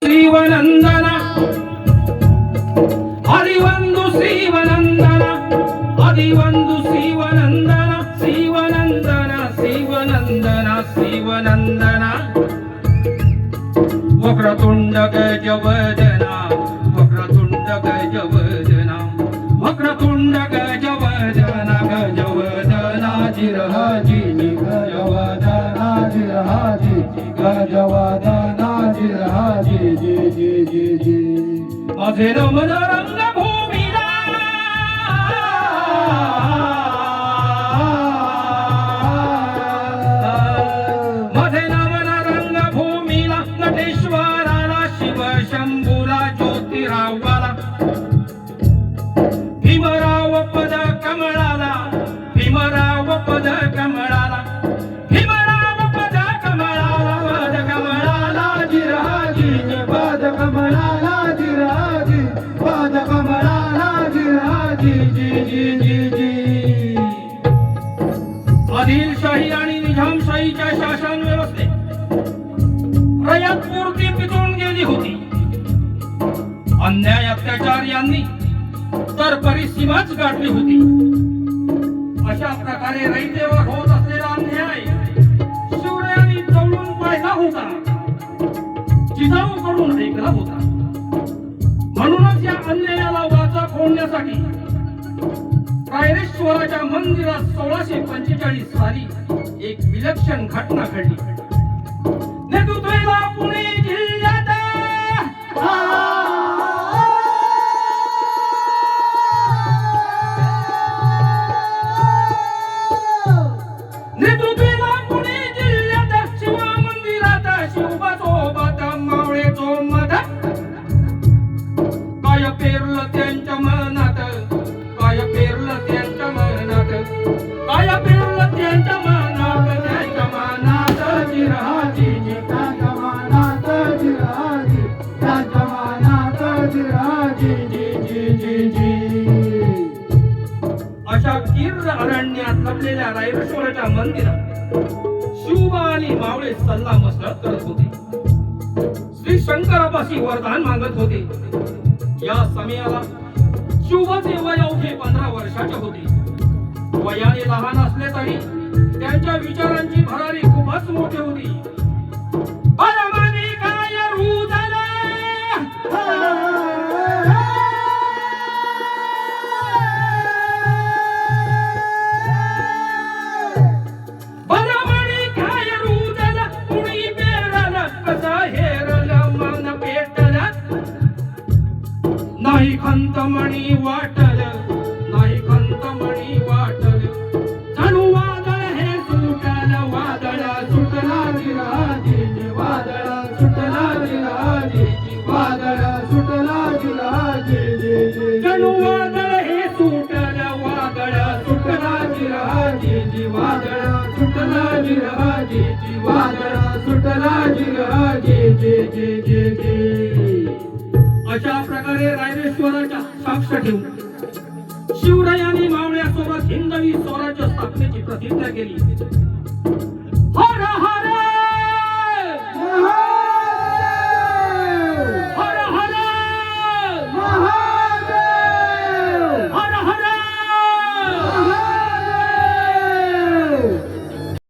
श्रीवनंदना आदिवंदु श्रीवनंदना आदिवंदु श्रीवनंदना श्रीवनंदना श्रीवनंदना श्रीवनंदना वक्रतुंड गजवदना वक्रतुंड गजवदना वक्रतुंड गजवदना गजवदना जिरहाजी गजवदना जिरहाजी गजवदना जिरहाजी जी जी जी जी माझे रमण रंगभूमीला माझे रमण रंगभूमीला नटेश्वराला शिव शंभूला ज्योतिरावाला भीमराव पद कमळाला भीमराव पद कमळाला भीमराव पद कमळाला जिरहाजी पद कमळाला जिरहाजी पद कमळाला जिरहाजी जी जी जी जी आदिलशाही आणि निजामशाहीच्या शासन व्यवस्थेत रयत पूर्ती पिचून गेली होती. अन्याय अत्याचार यांनी तर परिसीमाच गाठली होती. अशा प्रकारे रयतेवर होत असलेला अन्याय शिवरायांनी जवळून पाहिला होता, जिजाऊकडून ऐकला होता. म्हणूनच या अन्यायाला वाचा फोडण्यासाठी रायरेश्वराच्या मंदिरात 1645 साली एक विलक्षण घटना घडली. नेतृत्वाला पुणे जिल्ह्यात नेतृत्वाला पुणे जिल्ह्यात शिवा मंदिरात शिवबासोबत मावळेचो मध काय पेरलं त्यांच्या मनात काय पेरलं त्यांच्या मनात काय पेरलं त्यांच्या मनात जिरहाजी त्यांच्या मनात जिरहाजी त्यांच्या मनात जिरहाजी जी जी जी जी अशा कीर्र अरण्यात लपलेल्या रायरेश्वराच्या मंदिरात शिवबा आणि मावळे सल्ला मसलत करत होते. श्री शंकरापाशी वरदान मागत होते. या समयाला शिवबाचे वय अवघे 15 वर्षाचे होते. वयाने लहान असले तरी त्यांच्या विचारांची भरारी खूपच मोठी होती. परमाने काय रुजला परमाने काय रुजला कुणी पेरला कसा हेरला मन पेटला नाही खंतमणी वाटल नाही खंतमणी वाटल जणू वादळ हे सुटल वादळ सुटला जिरहाजी वादळ सुटला जिरहाजी वादळ सुटला जिरहाजी जणू वादळ हे सुटल वादळ सुटला जिरहाजी वादळ सुटला जिरहाजी वादळ सुटला जिरहाजी जी जी जी जी अशा प्रकारे रायरेश्वराच्या साक्ष ठेवून शिवरायांनी मावळ्यासोबत हिंदवी स्वराज्य स्थापनेची प्रतिज्ञा केली.